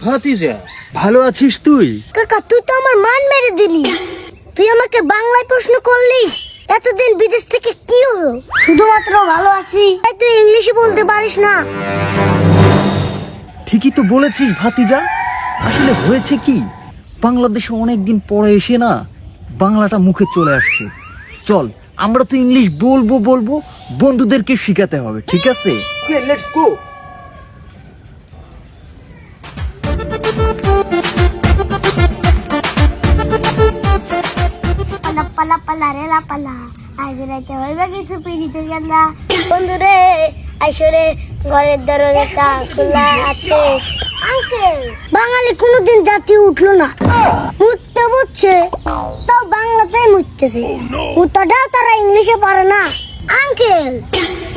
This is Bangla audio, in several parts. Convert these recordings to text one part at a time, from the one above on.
ভাতিজা ভালো আছিস তুই? কাকা তুই তো আমার মান মেরে দিলি। তুই আমাকে বাংলায় প্রশ্ন করলি এতদিন বিদেশ থেকে কি হলো? শুধুমাত্র ভালো আছি তাই তুই ইংলিশে বলতে পারিস না। ঠিকই তো বলেছিস ভাতিজা। আসলে হয়েছে কি, বাংলাদেশে অনেকদিন পরে এসে না বাংলাটা মুখে চলে আসছে। চল আমরা তো ইংলিশ বলবো, বন্ধুদেরকে শিখাতে হবে, ঠিক আছে? Let's go. পালা পালা পালা রে লা পালা আজ রাতে হইবে কিছু পিড়িতে গেন্দা। বন্ধুরে আইসরে ঘরের দরজাটা খোলা আছে। আঙ্কেল বাঙালি কোনোদিন জাতি উঠলো না, মুততে বুঝছে তাও বাংলাতেই মুততেছে। মুতাটাও তারা ইংলিশে পারে না। আঙ্কেল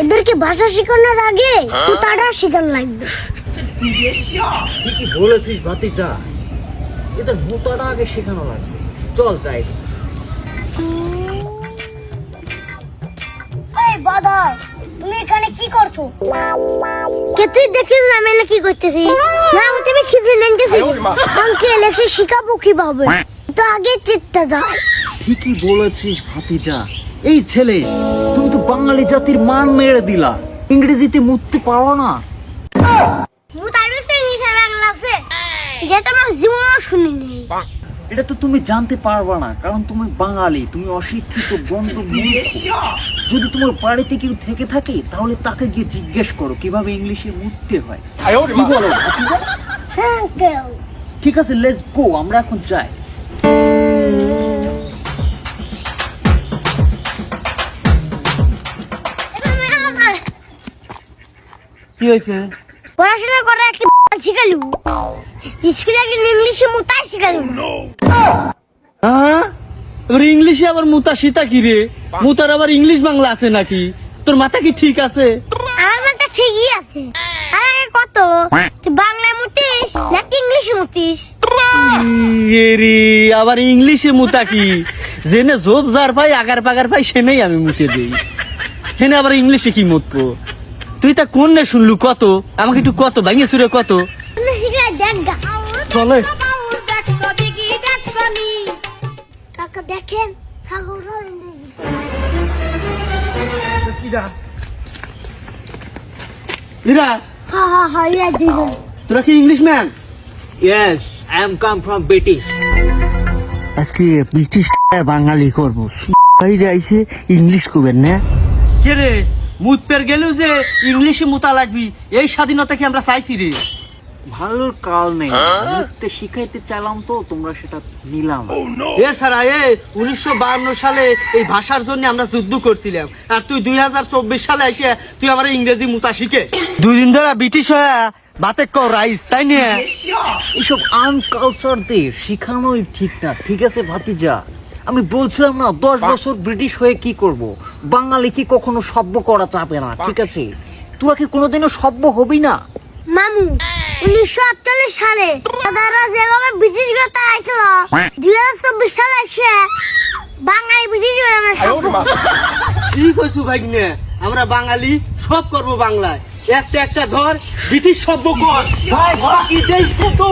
এদেরকে ভাষা শেখানোর আগে মুতাটা শেখানো লাগবে। ঠিকই বলেছিস ভাতিজা, এদের মুতাটা আগে শেখানো লাগবে। চল যাই। এই বাদাই তুমি এখানে কি করছো? কে তুই দেখিস না আমি কি করতেছি? না আমি তুমি খিদে নিতেছি। আঙ্কেল একে শিখাবো কিভাবে? তো আগে চিত্তে যাও। ঠিকই বলেছিস ভাতিজা। এই ছেলে, তুমি তো বাঙালি জাতির মান মেরে দিলা। ইংরেজিতে মুততে পারো না? মুতারু তো ইংলিশে বাংলা আছে যেটা আমার জীবনে শুনিনি। এটা তো তুমি জানতে পারবা না, কারণ তুমি বাঙালি, তুমি অশিক্ষিত গন্ড মূর্খ। যদি তোমার বাড়িতে কেউ থেকে থাকে তাহলে তাকে গিয়ে জিজ্ঞেস করো কিভাবে ইংলিশে মুততে হয়। কি বলো ভাতিজা? হ্যাঁ আঙ্কেল। ঠিক আছে, লেটস গো, আমরা এখন যাই। কি হয়েছে? পড়াশোনা করে একটা শিখালু, স্কুলে একটা ইংলিশে মুতা শিখালু। হ্যাঁ, এবার ইংলিশে আবার মুতা সীতা কি রে? মুতার আবার ইংলিশ বাংলা আছে নাকি? তোর মাথা কি ঠিক আছে? আমার মাথা ঠিকই আছে। আরে কত তুই বাংলায় মুতিস নাকি ইংলিশে মুতিস? এরে আবার ইংলিশে মুতা কি? জেনে জোব যার পাই আগার পাগার পাই সেনেই আমি মুতে দেই। হেনে আবার ইংলিশে কি মুতবো? তুই তা কোন নে শুনলু কত? আমাকে একটু কত ভাঙিয়ে সুরে কত? তুমি শিখে দেখ গা। চলে। কাকা দেখেন সাগর ইরা হ্যাঁ ইয়া দুইজন। তোরা কি English man? Yes, I am come from British. আজকে ব্রিটিশ বাঙালি করবো। আইসে ইংলিশ করবেন না? কে রে মুতপের গেলেও যে ইংলিশে মুতা লাগবি, এই স্বাধীনতা কি আমরা চাইছি রে? ভালোর কাল নেই, মুততে শিখাইতে চাইলাম তো তোমরা সেটা নিলাম। এ সারা 1952 সালে এই ভাষার জন্য আমরা যুদ্ধ করছিলাম, আর তুই 2024 সালে এসে তুই আমার ইংরেজি মুতা শিখে। দুই দিন ধরে ব্রিটিশ হয়ে বাতে কর রাইস, তাই নিয়ে এইসব আনকালচারদের শিখানোই ঠিক না, ঠিক আছে ভাতিজা? আমি বলছিলাম না 10 বছর ব্রিটিশ হয়ে কি করব? বাঙালি কি কখনো সভ্য করা যাবে না, ঠিক আছে? তোরা কি কোনোদিনও সভ্য হবি না? মামু 1948 সালে দাদারা যেভাবে ব্রিটিশ গতা আইছিল 2024 সালে এসে বাঙালি ব্রিটিশ করে আমরা সব। ঠিক হয়েছু ভাইগনে, আমরা বাঙালি সব করব বাংলায়। একটা একটা ধর ব্রিটিশ সভ্য কর ভাই, বাকি দেশ তো